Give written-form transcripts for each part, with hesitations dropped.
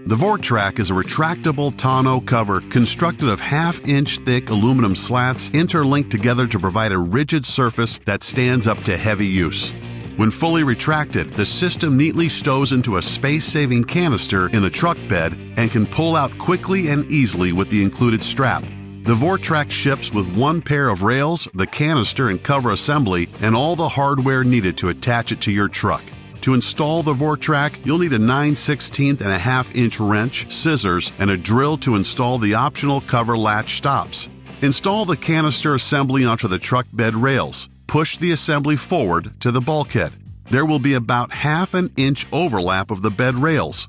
The Vortrak is a retractable tonneau cover constructed of half-inch thick aluminum slats interlinked together to provide a rigid surface that stands up to heavy use. When fully retracted, the system neatly stows into a space-saving canister in the truck bed and can pull out quickly and easily with the included strap. The Vortrak ships with one pair of rails, the canister and cover assembly, and all the hardware needed to attach it to your truck. To install the Vortrak, you'll need a 9/16 and a half-inch wrench, scissors, and a drill to install the optional cover latch stops. Install the canister assembly onto the truck bed rails. Push the assembly forward to the bulkhead. There will be about ½ an inch overlap of the bed rails.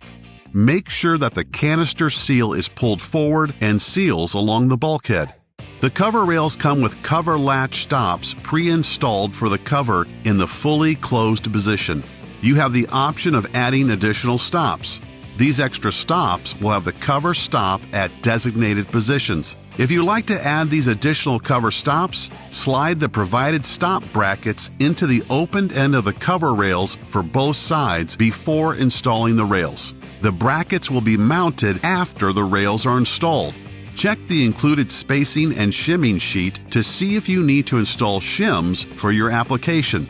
Make sure that the canister seal is pulled forward and seals along the bulkhead. The cover rails come with cover latch stops pre-installed for the cover in the fully closed position. You have the option of adding additional stops. These extra stops will have the cover stop at designated positions. If you like to add these additional cover stops, slide the provided stop brackets into the opened end of the cover rails for both sides before installing the rails. The brackets will be mounted after the rails are installed. Check the included spacing and shimming sheet to see if you need to install shims for your application.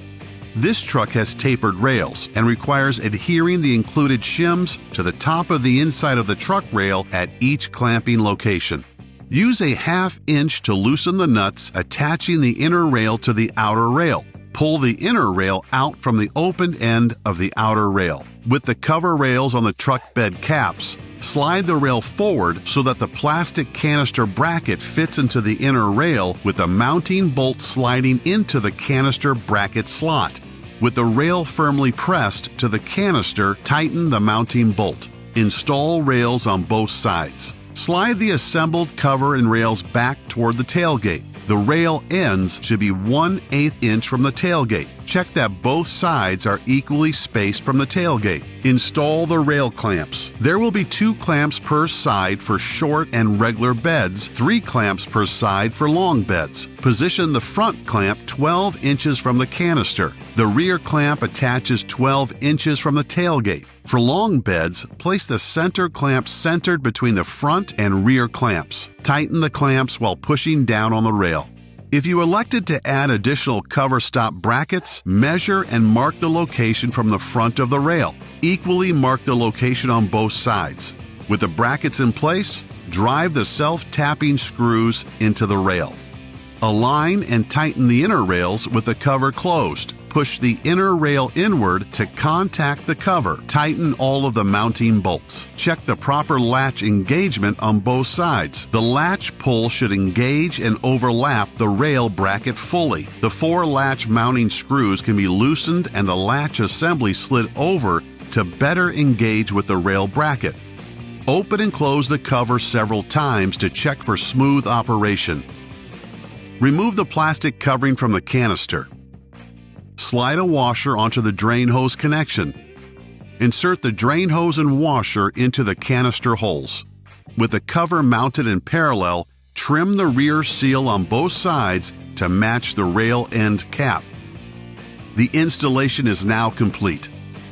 This truck has tapered rails and requires adhering the included shims to the top of the inside of the truck rail at each clamping location. Use a ½ inch to loosen the nuts attaching the inner rail to the outer rail. Pull the inner rail out from the opened end of the outer rail. With the cover rails on the truck bed caps, slide the rail forward so that the plastic canister bracket fits into the inner rail with the mounting bolt sliding into the canister bracket slot. With the rail firmly pressed to the canister, tighten the mounting bolt. Install rails on both sides. Slide the assembled cover and rails back toward the tailgate. The rail ends should be 1/8 inch from the tailgate. Check that both sides are equally spaced from the tailgate. Install the rail clamps. There will be 2 clamps per side for short and regular beds, 3 clamps per side for long beds. Position the front clamp 12 inches from the canister. The rear clamp attaches 12 inches from the tailgate. For long beds, place the center clamp centered between the front and rear clamps. Tighten the clamps while pushing down on the rail. If you elected to add additional cover stop brackets, measure and mark the location from the front of the rail. Equally mark the location on both sides. With the brackets in place, drive the self-tapping screws into the rail. Align and tighten the inner rails with the cover closed. Push the inner rail inward to contact the cover. Tighten all of the mounting bolts. Check the proper latch engagement on both sides. The latch pull should engage and overlap the rail bracket fully. The 4 latch mounting screws can be loosened and the latch assembly slid over to better engage with the rail bracket. Open and close the cover several times to check for smooth operation. Remove the plastic covering from the canister. Slide a washer onto the drain hose connection. Insert the drain hose and washer into the canister holes. With the cover mounted in parallel, trim the rear seal on both sides to match the rail end cap. The installation is now complete.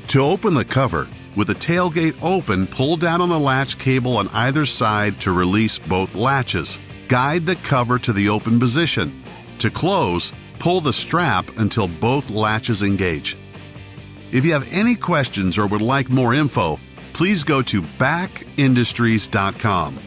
To open the cover, with the tailgate open, pull down on the latch cable on either side to release both latches. Guide the cover to the open position. To close, pull the strap until both latches engage. If you have any questions or would like more info, please go to bakindustries.com.